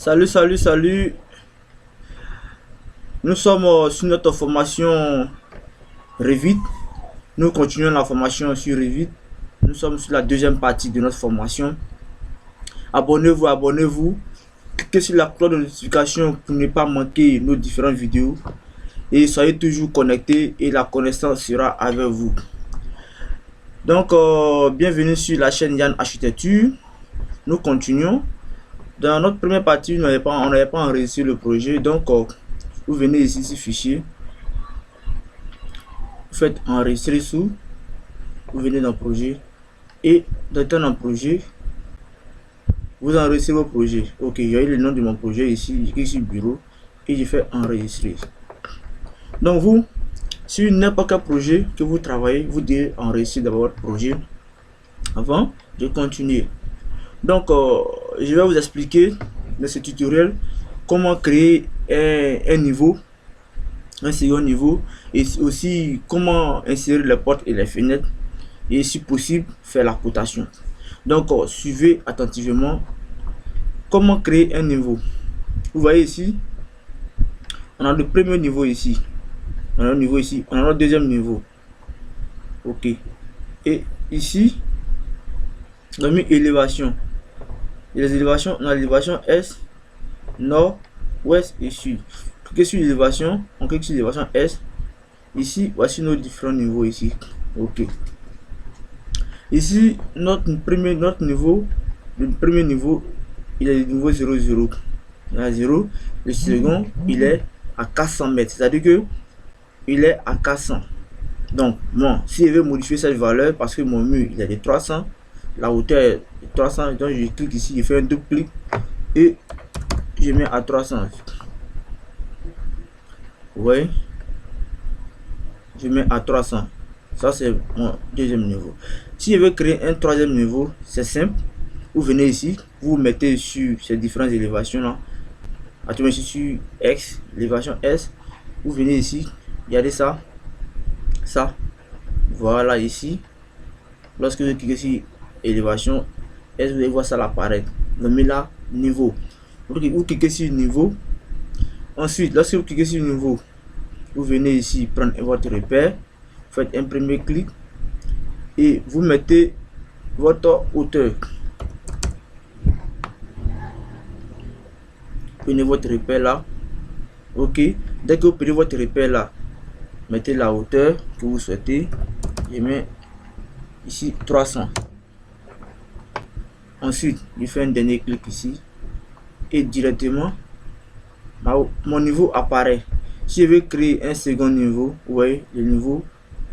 Salut. Nous sommes sur notre formation Revit. Nous continuons la formation sur Revit. Nous sommes sur la deuxième partie de notre formation. Abonnez-vous. Cliquez sur la cloche de notification pour ne pas manquer nos différentes vidéos. Et soyez toujours connectés et la connaissance sera avec vous. Donc, bienvenue sur la chaîne Yann Architecture. Nous continuons. Dans notre première partie, on n'avait pas enregistré le projet. Donc, vous venez ici sur fichier. Vous faites enregistrer sous. Vous venez dans projet. Et dans le projet, vous enregistrez vos projets. Ok, j'ai le nom de mon projet ici. Ici bureau. Et je fais enregistrer. Donc, vous, sur n'importe quel projet que vous travaillez, vous devez enregistrer d'abord votre projet avant de continuer. Donc, je vais vous expliquer dans ce tutoriel comment créer un niveau, un second niveau, et aussi comment insérer les portes et les fenêtres, et si possible faire la cotation. Donc, suivez attentivement comment créer un niveau. Vous voyez ici, on a le premier niveau ici, on a le niveau ici, on a le deuxième niveau. Ok, et ici, on a mis élévation. Et les élévations, on a l'élévation est, nord, ouest et sud. Cliquez sur l'élévation, on clique sur l'élévation est. Ici, voici nos différents niveaux ici. Ok. Ici, notre niveau, le premier niveau, il est le niveau 0, 0. Il a 0. Le second, il est à 400 mètres. C'est-à-dire que il est à 400. Donc, moi, si je veux modifier cette valeur, parce que mon mur, il est de 300, la hauteur est 300, donc je clique ici, je fais un double clic et je mets à 300. Oui, je mets à 300. Ça, c'est mon deuxième niveau. Si je veux créer un troisième niveau, c'est simple. Vous venez ici, vous mettez sur ces différentes élévations là. Actuellement, ici sur X, élévation S. Vous venez ici, regardez ça. Voilà ici. Lorsque vous cliquez sur élévation S, vous allez voir ça apparaître. Nommez là niveau. Vous cliquez sur niveau. Ensuite, lorsque vous cliquez sur niveau, vous venez ici prendre votre repère, faites un premier clic et vous mettez votre hauteur. Prenez votre repère là. Ok, dès que vous prenez votre repère là, mettez la hauteur que vous souhaitez. Je mets ici 300. Ensuite, je fais un dernier clic ici et directement mon niveau apparaît. Si je veux créer un second niveau, vous voyez, le niveau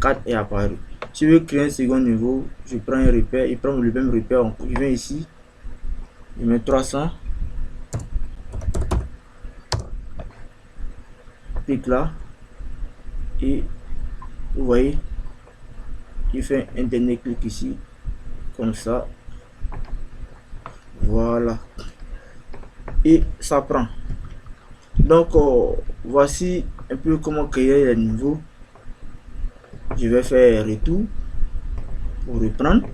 4 est apparu. Si je veux créer un second niveau, je prends un repère, il prend le même repère, je viens ici, je mets 300, clique là, et vous voyez, je fais un dernier clic ici, comme ça, voilà, et ça prend. Donc, voici un peu comment créer les niveaux. Je vais faire retour pour reprendre.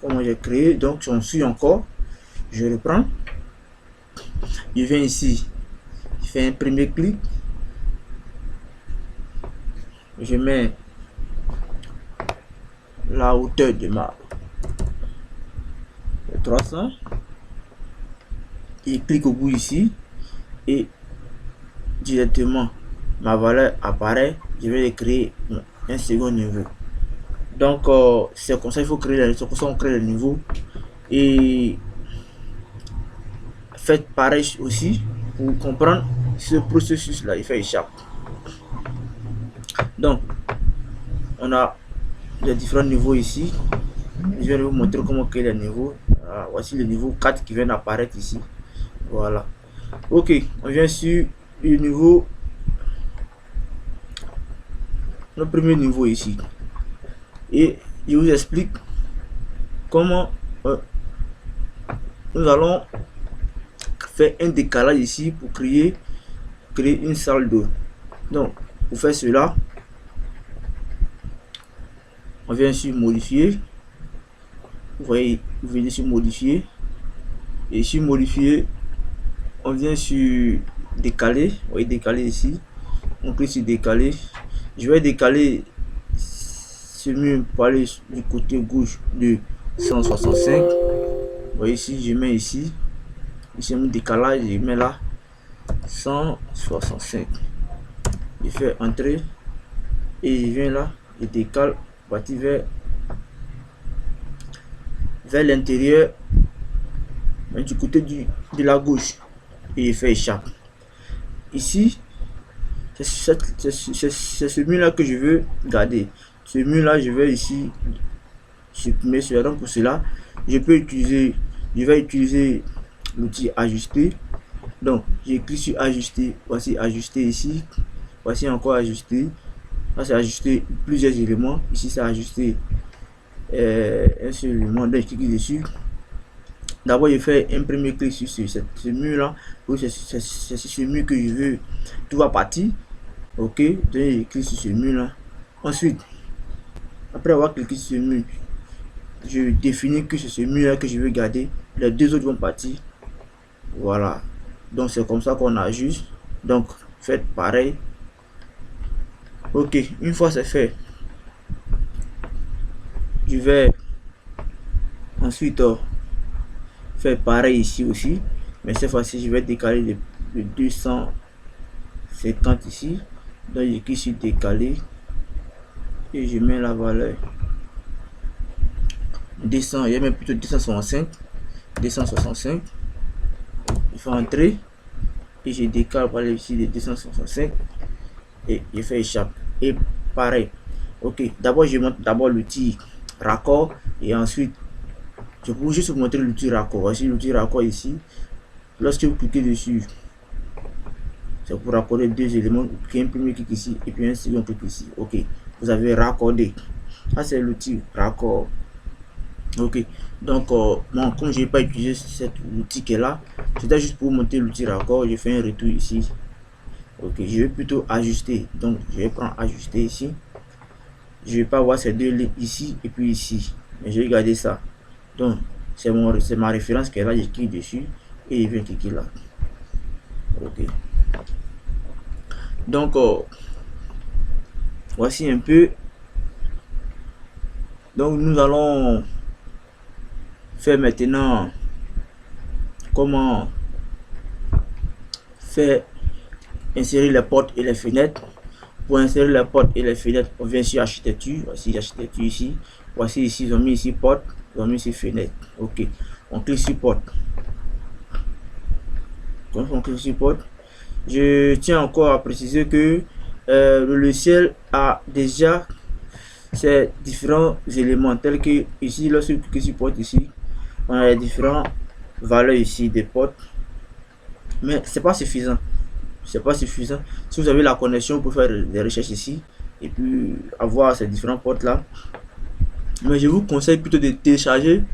Comment j'ai créé, donc j'en suis encore. Je reprends. Je viens ici. Je fais un premier clic. Je mets la hauteur de ma 300. Et clique au bout ici et directement ma valeur apparaît. Je vais créer un second niveau. Donc c'est comme ça il faut créer on crée le niveau et faites pareil aussi pour comprendre ce processus là. Il fait échappe. Donc on a les différents niveaux ici. Je vais vous montrer comment créer les niveaux. Voici le niveau 4 qui vient d'apparaître ici. Voilà. Ok, on vient sur le niveau, le premier niveau ici. Et je vous explique comment nous allons faire un décalage ici pour créer une salle d'eau. Donc, pour faire cela, on vient sur modifier. Vous voyez, vous venez sur modifier. Et sur modifier, on vient sur décaler. Vous voyez décaler ici. On clique sur décaler. Je vais décaler ce mur pour aller du côté gauche de 165. Vous voyez ici, je mets ici. Ici, un décalage, je mets là 165. Je fais entrer et je viens là, je décale partir vers l'intérieur, du côté de la gauche, et je fais échappe. Ici, c'est ce mur là que je veux garder. Ce mur là, je vais ici supprimer cela. Donc pour cela, je vais utiliser l'outil ajuster. Donc j'ai cliqué sur ajuster. Voici ajuster ici. Voici encore ajuster. Là c'est ajuster plusieurs éléments. Ici c'est ajuster un seul élément. Donc je clique dessus. D'abord je fais un premier clic sur ce mur là. C'est ce mur que je veux. Tout va partir. Ok. Donc je clique sur ce mur là. Ensuite, après avoir cliqué sur ce mur, je définis que c'est ce mur là que je veux garder. Les deux autres vont partir. Voilà. Donc c'est comme ça qu'on ajuste. Donc faites pareil. Ok, une fois c'est fait, je vais ensuite faire pareil ici aussi, mais cette fois-ci je vais décaler le 250 ici. Donc je clique sur décaler et je mets la valeur 200, il y a même plutôt 265. Je fais entrer et je décale par ici de 265 et je fais échappe. Et pareil. Ok, d'abord je montre d'abord l'outil raccord et ensuite je peux juste vous montrer l'outil raccord. Voici l'outil raccord ici. Lorsque vous cliquez dessus, c'est pour raccorder deux éléments. Un premier clic ici et puis un second clic ici. Ok, vous avez raccordé. Ça c'est l'outil raccord. Ok, donc bon, comme je n'ai pas utilisé cet outil qui est là, c'était juste pour monter l'outil raccord. Je fais un retour ici. Ok, je vais plutôt ajuster. Donc je vais prendre ajuster ici. Je vais pas voir ces deux lignes ici et puis ici, mais je vais garder ça. Donc c'est ma référence qui est là. Je clique dessus et je vais cliquer là. Ok, donc voici un peu. Donc nous allons faire maintenant comment faire insérer les portes et les fenêtres. Pour insérer les portes et les fenêtres, on vient sur architecture. Voici architecture ici. Voici ici, ils ont mis ici porte, ils ont mis ici fenêtre. Ok, on clique sur porte. Quand on clique sur porte, je tiens encore à préciser que le logiciel a déjà ces différents éléments tels que ici, lorsque vous cliquez sur porte ici, on a les différentes valeurs ici des portes, mais c'est pas suffisant. C'est pas suffisant. Si vous avez la connexion, vous pouvez faire des recherches ici et puis avoir ces différentes portes là. Mais je vous conseille plutôt de télécharger,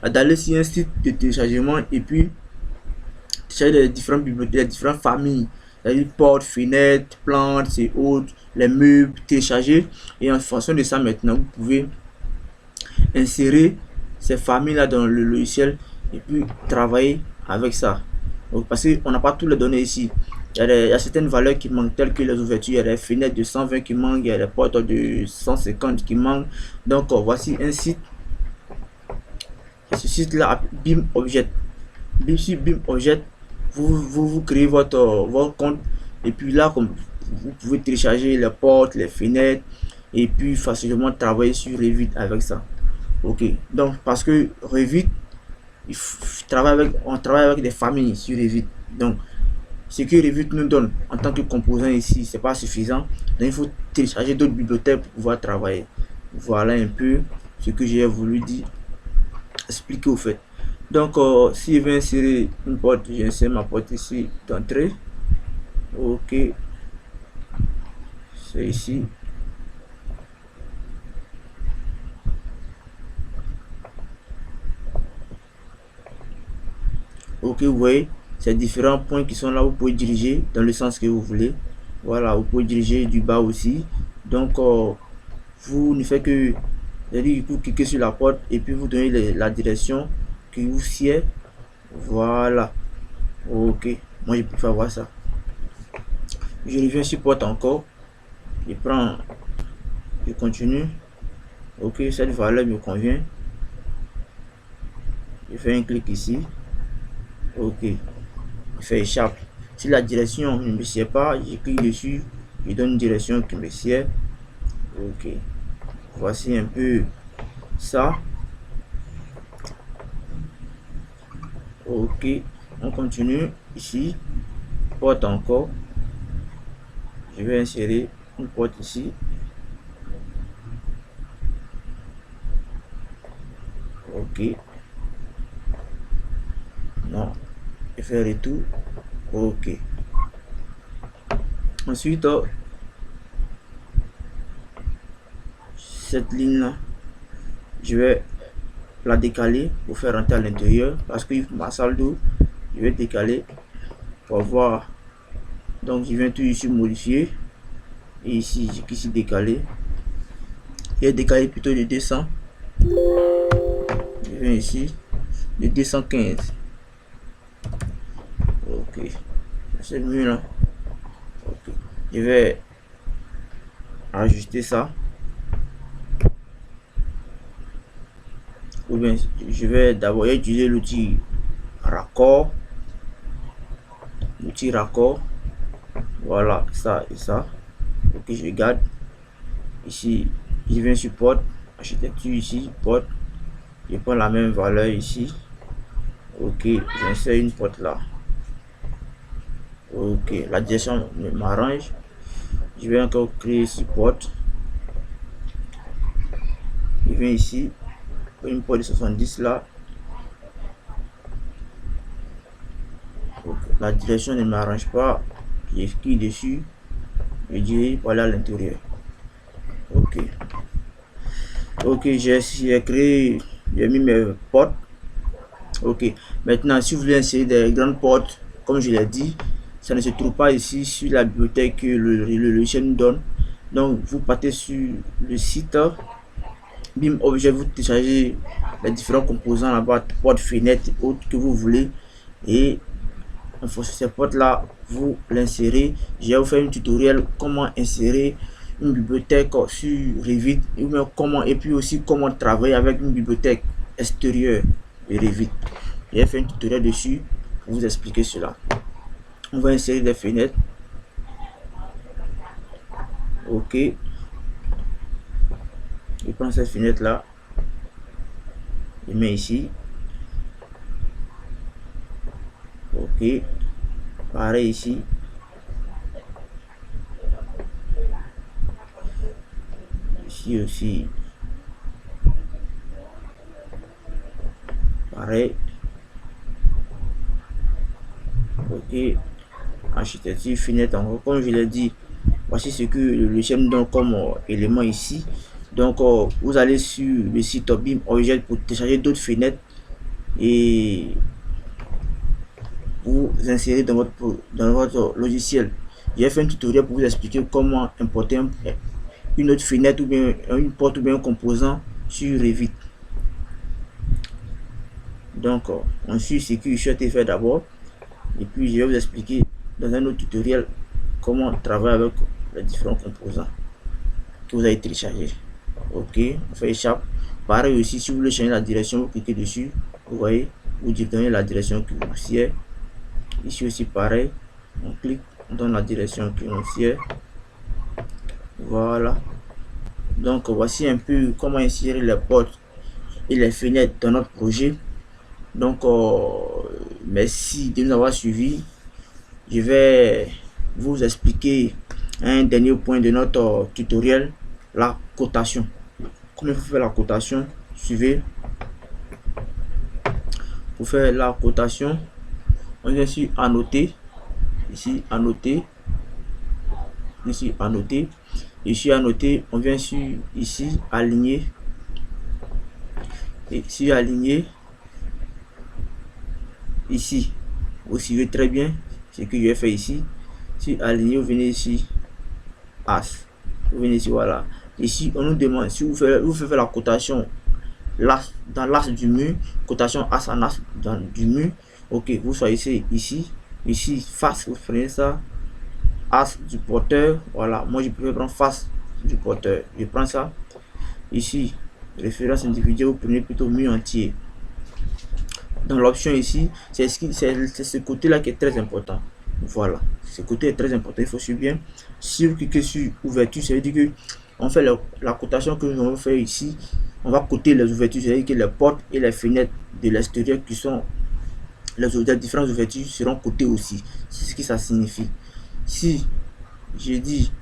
d'aller sur un site de téléchargement et puis télécharger les différentes bibliothèques, les différentes familles, c'est-à-dire portes, fenêtres, plantes et autres, les meubles, télécharger. Et en fonction de ça, maintenant, vous pouvez insérer ces familles là dans le logiciel et puis travailler avec ça. Donc, parce qu'on n'a pas toutes les données ici. Il y a certaines valeurs qui manquent, telles que les ouvertures, il y a les fenêtres de 120 qui manquent, il y a les portes de 150 qui manquent. Donc voici un site. Ce site là, BIM Object. Sur BIM Object, vous créez votre compte et puis là, comme vous pouvez télécharger les portes, les fenêtres et puis facilement travailler sur Revit avec ça. Ok, donc parce que Revit, on travaille avec des familles sur Revit. Donc ce que Revit nous donne en tant que composant ici, c'est pas suffisant. Donc il faut télécharger d'autres bibliothèques pour pouvoir travailler. Voilà un peu ce que j'ai voulu dire, expliquer au fait. Donc si je vais insérer une porte, j'insère ma porte ici d'entrée. Ok, c'est ici. Ok, vous voyez ces différents points qui sont là. Vous pouvez diriger dans le sens que vous voulez. Voilà, vous pouvez diriger du bas aussi. Donc vous ne faites que vous cliquez sur la porte et puis vous donnez la direction que vous sied. Voilà. Ok. Moi, je préfère voir ça. Je reviens sur porte encore. Je prends. Je continue. Ok, cette valeur me convient. Je fais un clic ici. Ok. Je fais échappe. Si la direction ne me sert pas, je clique dessus. Je donne une direction qui me sert. Ok. Voici un peu ça. Ok. On continue ici. Porte encore. Je vais insérer une porte ici. Ok. Non. Je fais retour. Ok. Ensuite, cette ligne là, je vais la décaler pour faire rentrer à l'intérieur parce que ma salle d'eau, je vais décaler pour voir. Donc je viens tout ici modifier et ici j'ai ici décaler. Je vais décaler plutôt de 200. Je viens ici de 215. Ok, c'est mieux là. Ok, je vais ajuster ça. Ou bien je vais d'abord utiliser l'outil raccord. L'outil raccord. Voilà, ça et ça. Ok, je garde. Ici, je viens sur porte, architecture ici, porte. Je prends la même valeur ici. Ok, j'insère une porte là. Ok, la direction m'arrange. Je vais encore créer ici porte. Je viens ici, une porte de 70 là. Ok, la direction ne m'arrange pas. Je clique dessus. Je dirais pour aller à l'intérieur. Ok. Ok, j'ai créé, j'ai mis mes portes. Ok, maintenant si vous voulez insérer des grandes portes, comme je l'ai dit, ça ne se trouve pas ici sur la bibliothèque que le logiciel nous donne. Donc vous partez sur le site BIM Objet, vous téléchargez les différents composants là-bas, portes, fenêtres, autres que vous voulez, et en fonction de ces portes là, vous l'insérez. Je vais vous faire un tutoriel comment insérer une bibliothèque sur Revit, et puis aussi comment travailler avec une bibliothèque extérieure de Revit. J'ai fait un tutoriel dessus pour vous expliquer cela. On va insérer des fenêtres. Ok. Je prends cette fenêtre là. Je mets ici. Ok. Pareil ici. Ici aussi. Pareil. Ok. Architecture, fenêtre encore. Comme je l'ai dit, voici ce que le logiciel nous donne comme élément ici. Donc vous allez sur le site BIM Objet pour télécharger d'autres fenêtres et vous insérer dans votre logiciel. J'ai fait un tutoriel pour vous expliquer comment importer une autre fenêtre ou bien une porte ou bien un composant sur Revit. Donc on suit ce que je souhaite faire d'abord et puis je vais vous expliquer dans un autre tutoriel comment travailler avec les différents composants que vous avez téléchargé. Ok, on fait échappe. Pareil aussi, si vous voulez changer la direction, vous cliquez dessus, vous voyez, vous donnez la direction que vous sied. Ici aussi pareil, on clique, on donne la direction qui nous sied. Voilà. Donc voici un peu comment insérer les portes et les fenêtres dans notre projet. Donc merci de nous avoir suivis. Je vais vous expliquer un dernier point de notre tutoriel, la cotation. Comment il faut faire la cotation? Suivez. Pour faire la cotation, on vient sur annoter, ici annoter, ici annoter, ici annoter, on vient sur ici aligner, et sur aligner, ici vous suivez très bien ce que je vais faire ici. Sur aligner, vous venez ici as, vous venez ici, voilà. Ici on nous demande si vous faites faire la cotation dans l'axe du mur, cotation as en as du mur, Ok, vous choisissez ici face, vous prenez ça, as du porteur. Voilà, moi je peux prendre face du porteur. Je prends ça ici, référence individuelle, vous prenez plutôt mur entier. Dans l'option ici, c'est ce côté là qui est très important. Voilà, ce côté est très important. Il faut suivre bien. Si vous cliquez sur ouverture, ça veut dire que on fait la cotation que nous allons faire ici. On va coter les ouvertures, c'est-à-dire que les portes et les fenêtres de l'extérieur qui sont les différentes ouvertures seront cotées aussi. C'est ce que ça signifie. Si je dis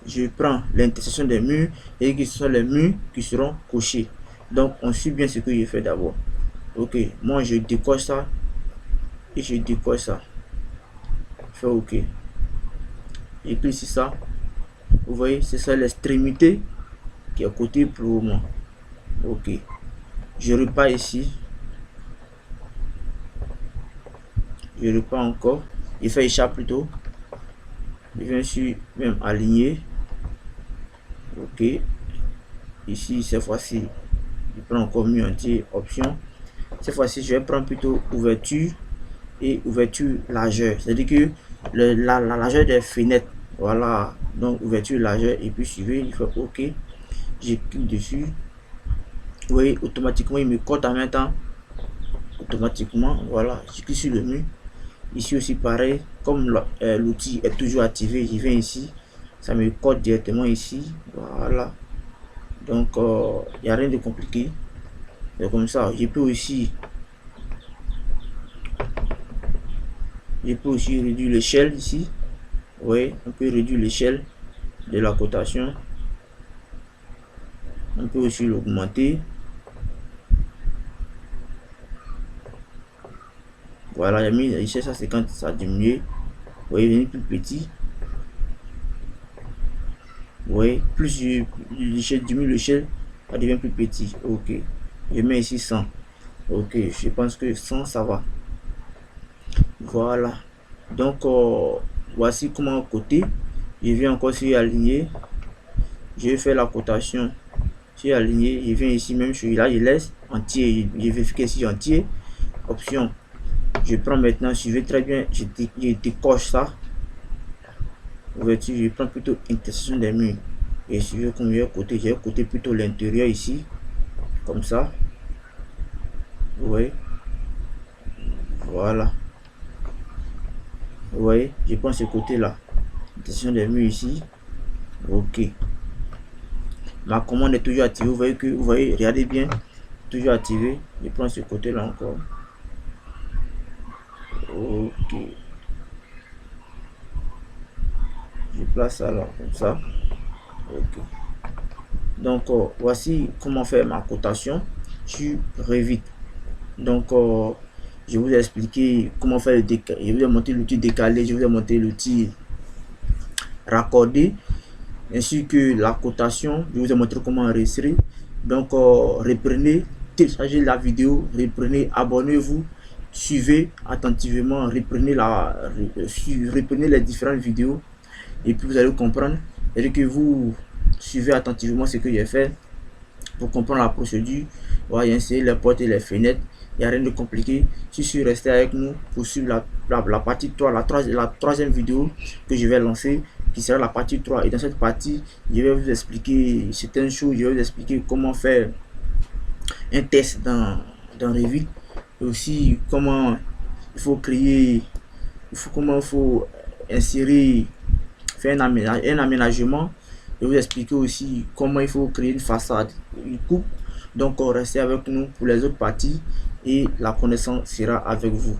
je prends l'intersection des murs et que ce sont les murs qui seront cochés. Donc on suit bien ce que j'ai fait d'abord. Ok, moi je décoche ça et je décoche ça. Je fais ok. Et puis ici ça, vous voyez, c'est ça l'extrémité qui est côté pour moi. Ok, je repars ici. Je repars encore. Je fais échappe plutôt. Je viens sur même aligner. Ok, ici cette fois-ci je prends encore mieux entier option. Cette fois-ci je vais prendre plutôt ouverture et ouverture largeur, c'est à dire que la largeur des fenêtres. Voilà, donc ouverture largeur et puis suivez, il fait ok, je clique dessus. Vous voyez, automatiquement il me code en même temps, automatiquement. Voilà, je clique sur le mur. Ici aussi pareil, comme l'outil est toujours activé, je viens ici, ça me code directement ici. Voilà, donc il n'y a rien de compliqué. C'est comme ça. Je peux aussi réduire l'échelle ici. Oui, on peut réduire l'échelle de la cotation. On peut aussi l'augmenter. Voilà, j'ai mis l'échelle, ça c'est quand ça a diminué. Vous voyez, il est plus petit. Vous voyez, plus l'échelle diminue, l'échelle, ça devient plus petit. Ok, je mets ici 100. Ok, je pense que 100 ça va. Voilà, donc voici comment côté. Je viens encore sur aligner. Je vais faire la cotation sur aligné. Je viens ici même sur là, je laisse entier. Je vérifie ici entier. Option. Je prends maintenant, suivez très bien. Je décoche ça. Ouverture, je prends plutôt intersection des murs. Et suivez comme j'ai côté. J'ai côté plutôt l'intérieur ici. Comme ça. Vous voyez. Voilà. Vous voyez, je prends ce côté là. Intersection des murs ici. Ok. Ma commande est toujours activée. Vous voyez, regardez bien, toujours activé. Je prends ce côté là encore. Ok. Je place ça là comme ça. Ok. Donc voici comment faire ma cotation sur Revit. Donc je vous ai expliqué comment faire le décalé. Je vous ai montré l'outil décalé. Je vous ai montré l'outil raccordé, ainsi que la cotation. Je vous ai montré comment enregistrer. Donc reprenez, téléchargez la vidéo, reprenez, abonnez-vous, suivez attentivement, reprenez les différentes vidéos et puis vous allez comprendre. Et que vous suivez attentivement ce que j'ai fait pour comprendre la procédure. Voilà, insérer les portes et les fenêtres. Il n'y a rien de compliqué. Si je suis resté avec nous pour suivre la partie 3, la troisième vidéo que je vais lancer, qui sera la partie 3. Et dans cette partie, je vais vous expliquer certaines choses. Je vais vous expliquer comment faire un test dans Revit. Et aussi comment il faut créer, comment il faut insérer, faire un aménagement. Je vais vous expliquer aussi comment il faut créer une façade, une coupe. Donc restez avec nous pour les autres parties et la connaissance sera avec vous.